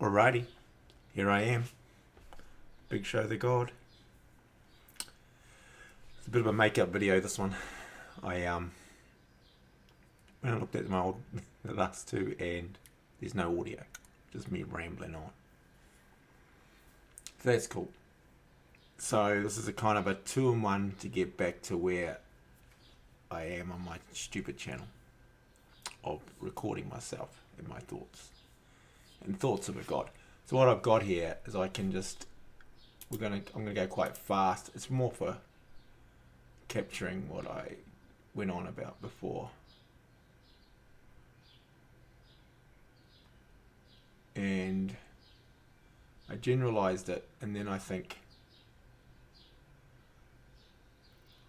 Alrighty, here I am. bigSHow, theGod. It's a bit of a makeup video, this one. When I looked at the last two, and there's no audio, just me rambling on. So that's cool. So this is a kind of a 2-in-1 to get back to where I am on my stupid channel of recording myself and my thoughts and thoughts of a God. So what I've got here is I can just I'm gonna go quite fast. It's more for capturing what I went on about before. And I generalized it, and then I think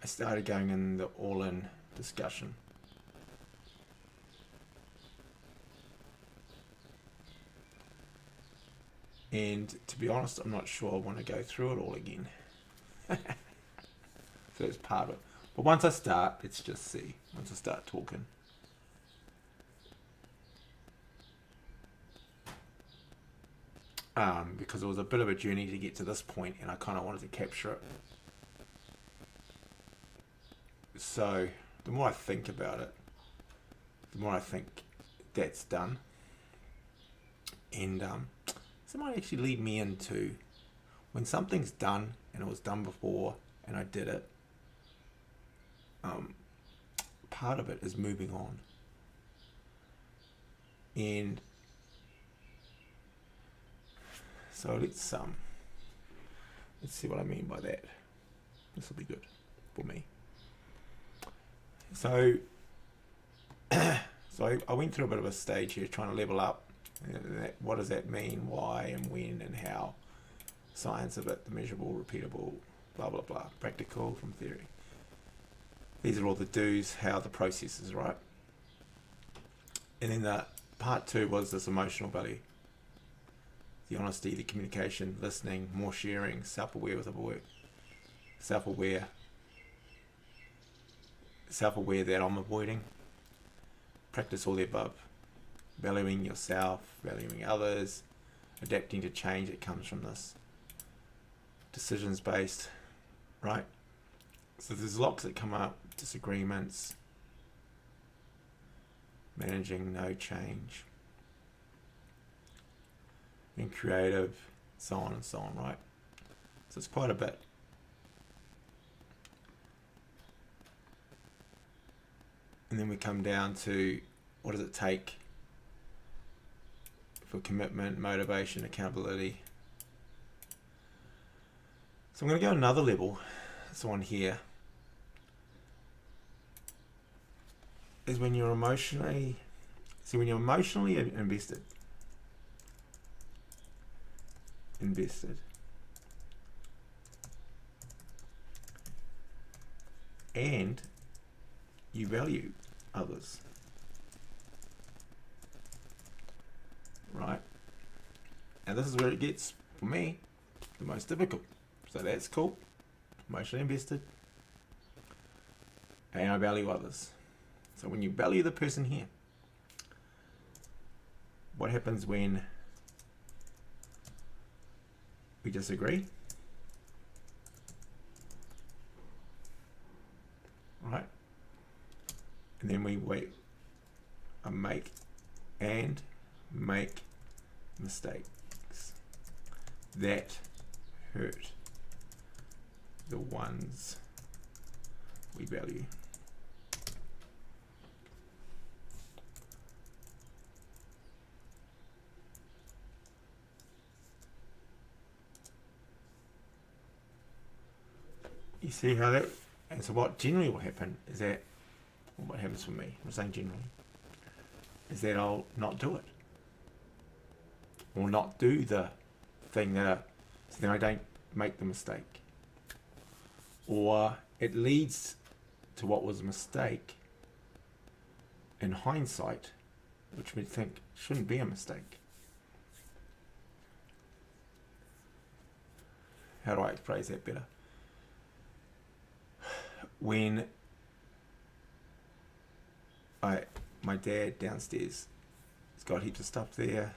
I started going in the all-in discussion. And to be honest, I'm not sure I want to go through it all again. So it's part of it. But once I start, let's just see. Once I start talking. Because it was a bit of a journey to get to this point, and I kind of wanted to capture it. So the more I think about it, the more I think that's done. And so it might actually lead me into when something's done and it was done before and I did it, part of it is moving on. And so let's see what I mean by that. This will be good for me. So I went through a bit of a stage here trying to level up. What does that mean? Why and when and how? Science of it, the measurable, repeatable, blah blah blah. Practical from theory. These are all the do's, how the process is, right? And then the part 2 was this emotional value. The honesty, the communication, listening, more sharing, self-aware with other work. Self-aware that I'm avoiding. Practice all the above. Valuing yourself, valuing others, adapting to change that comes from this. Decisions based, right? So there's lots that come up, disagreements, managing no change, being creative, so on and so on, right? So it's quite a bit. And then we come down to what does it take for commitment, motivation, accountability. So I'm going to go another level. This one here is when you're emotionally invested, and you value others, right? And this is where it gets, for me, the most difficult. So that's cool. Emotionally invested. And I value others. So when you value the person here, what happens when we disagree? Right? And then we make mistakes that hurt the ones we value. You see how that, and so what generally will happen is that, what happens for me, I'm saying generally, is that I'll not do it. Or not do the thing so then I don't make the mistake. Or it leads to what was a mistake in hindsight, which we think shouldn't be a mistake. How do I phrase that better? When my dad downstairs, he's got heaps of stuff there,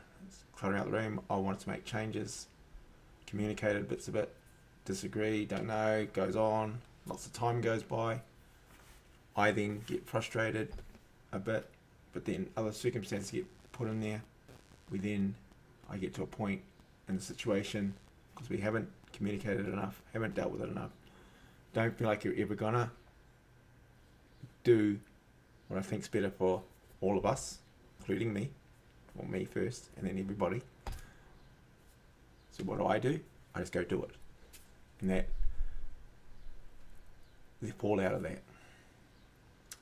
cluttering out the room. I wanted to make changes, communicated bits of it, disagree, don't know, goes on, lots of time goes by. I then get frustrated a bit, but then other circumstances get put in there. I get to a point in the situation, because we haven't communicated enough, haven't dealt with it enough, don't feel like you're ever gonna do what I think's better for all of us, including me, or me first, and then everybody. So what do? I just go do it. And that, the fallout of that.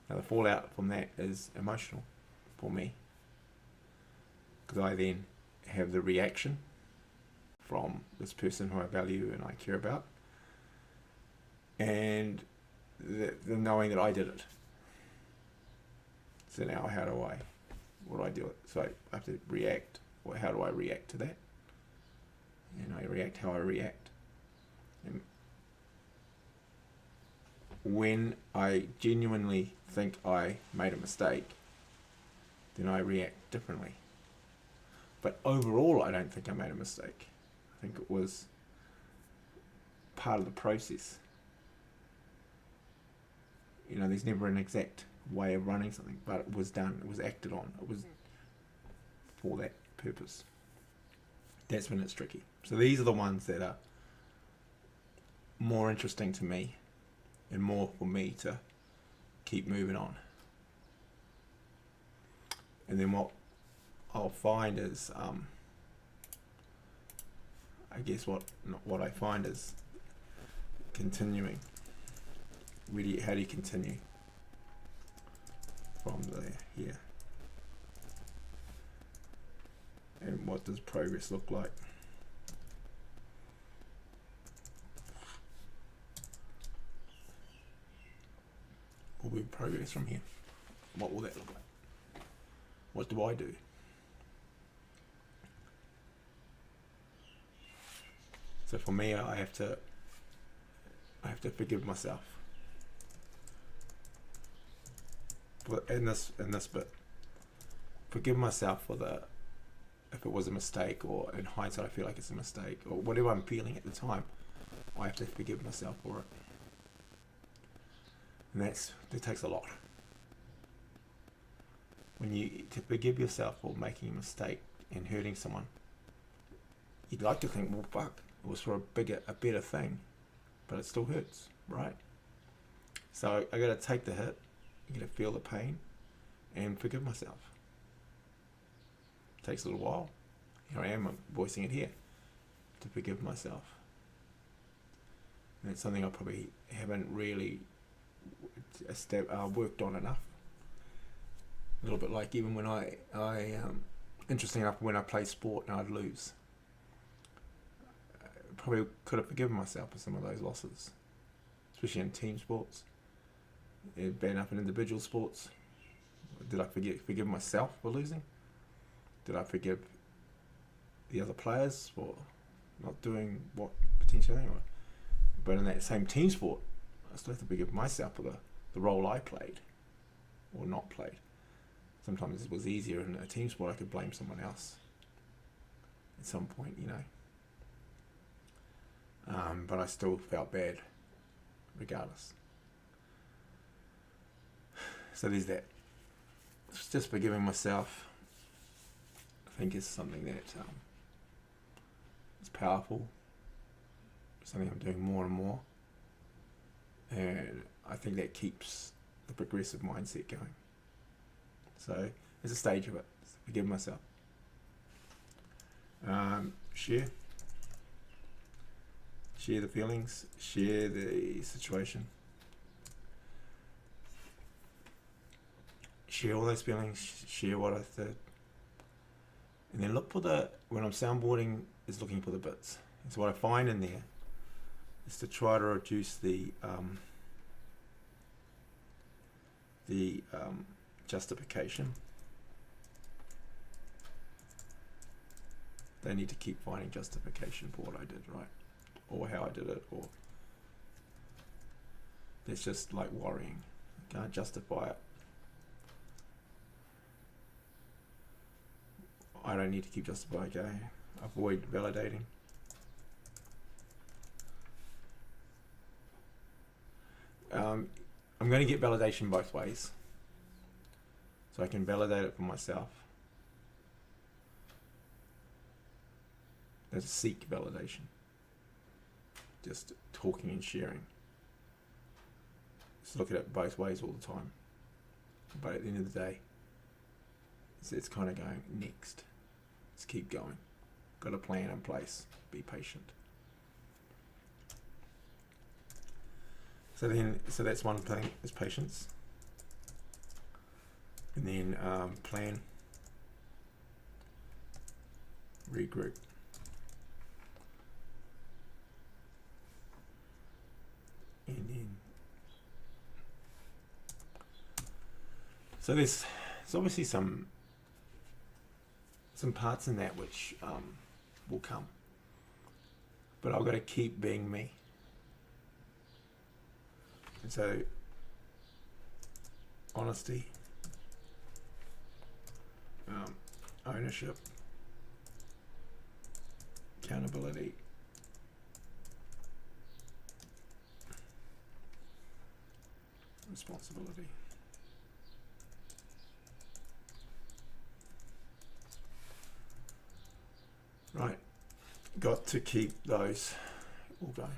Now the fallout from that is emotional for me, because I then have the reaction from this person who I value and I care about, and the knowing that I did it. So now what do I do? So I have to react. Well, how do I react to that? And I react how I react. And when I genuinely think I made a mistake, then I react differently. But overall, I don't think I made a mistake. I think it was part of the process. You know, there's never an exact way of running something, but it was done, it was acted on, it was for that purpose. That's when it's tricky. So these are the ones that are more interesting to me and more for me to keep moving on. And then what I'll find is, I guess what I find is continuing. Really, how do you continue from here? And what does progress look like? Will we progress from here? What will that look like? What do I do? So for me, I have to forgive myself. In this bit, forgive myself for if it was a mistake, or in hindsight I feel like it's a mistake, or whatever I'm feeling at the time, I have to forgive myself for it. And that takes a lot. To forgive yourself for making a mistake and hurting someone, you'd like to think, well, fuck, it was for a better thing, but it still hurts, right? So I gotta take the hit, I gotta feel the pain, and forgive myself. It takes a little while. Here I am, I'm voicing it here, to forgive myself. And it's something I probably haven't really worked on enough. A little bit like even when I interesting enough, when I play sport and I'd lose, I probably could have forgiven myself for some of those losses, especially in team sports. Bad enough in individual sports. Did I forgive myself for losing? Did I forgive the other players for not doing what potentially? But in that same team sport, I still have to forgive myself for the role I played or not played. Sometimes it was easier in a team sport. I could blame someone else at some point, you know. But I still felt bad regardless. So there's that. Just forgiving myself, I think, is something that is powerful. Something I'm doing more and more. And I think that keeps the progressive mindset going. So there's a stage of it. Forgive myself. Share the feelings, share the situation. Share all those feelings, share what I did. And then look for when I'm soundboarding, is looking for the bits. And so what I find in there is to try to reduce the justification. They need to keep finding justification for what I did, right? Or how I did it, or it's just like worrying. I can't justify it. I don't need to keep justifying. Okay, avoid validating. I'm going to get validation both ways, so I can validate it for myself. That's seek validation. Just talking and sharing. Just look at it both ways all the time. But at the end of the day, it's kind of going next. Let's keep going. Got a plan in place. Be patient. So that's one thing, is patience. And then plan, regroup. And then, so there's obviously some parts in that which will come, but I've got to keep being me. And so, honesty, ownership, accountability, responsibility. Right, got to keep those all going.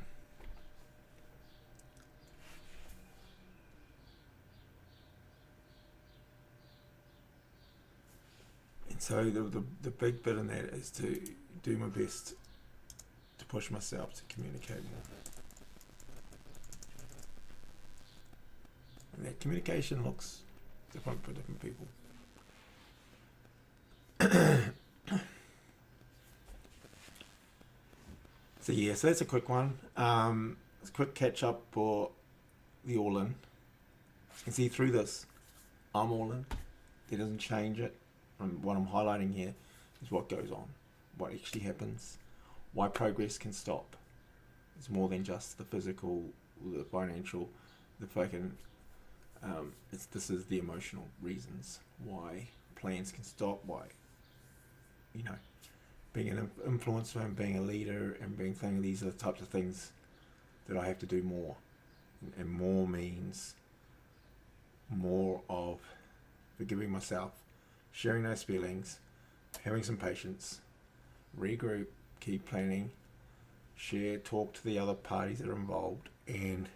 And so the big bit in that is to do my best to push myself to communicate more. And that communication looks different for different people. So yeah, so that's a quick one. It's a quick catch up for the ALLIN. You can see through this, I'm ALLIN. It doesn't change it. What I'm highlighting here is what goes on, what actually happens, why progress can stop. It's more than just the physical, the financial, the fucking. This is the emotional reasons why plans can stop. Why, being an influencer and being a leader and being thing. These are the types of things that I have to do more, and more means more of forgiving myself, sharing those feelings, having some patience, regroup, keep planning, share, talk to the other parties that are involved, and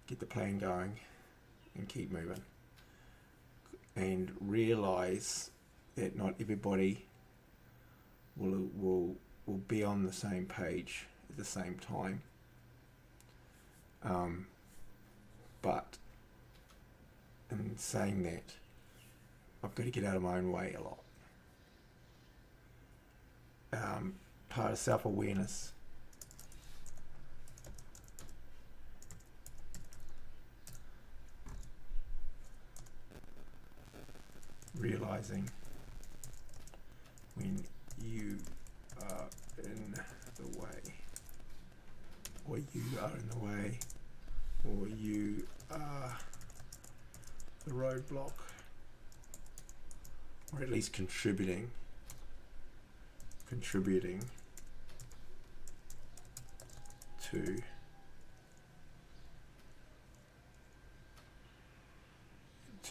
get the plan going and keep moving. And realize that not everybody will be on the same page at the same time. But in saying that, I've got to get out of my own way a lot. Part of self-awareness. Realizing when you are in the way, or you are in the way, or you are the roadblock, or at least contributing to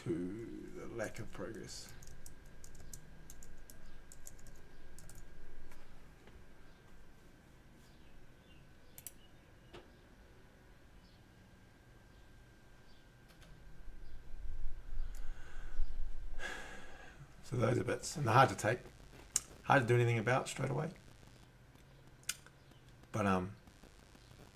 the lack of progress. So those are bits, and they're hard to do anything about straight away. But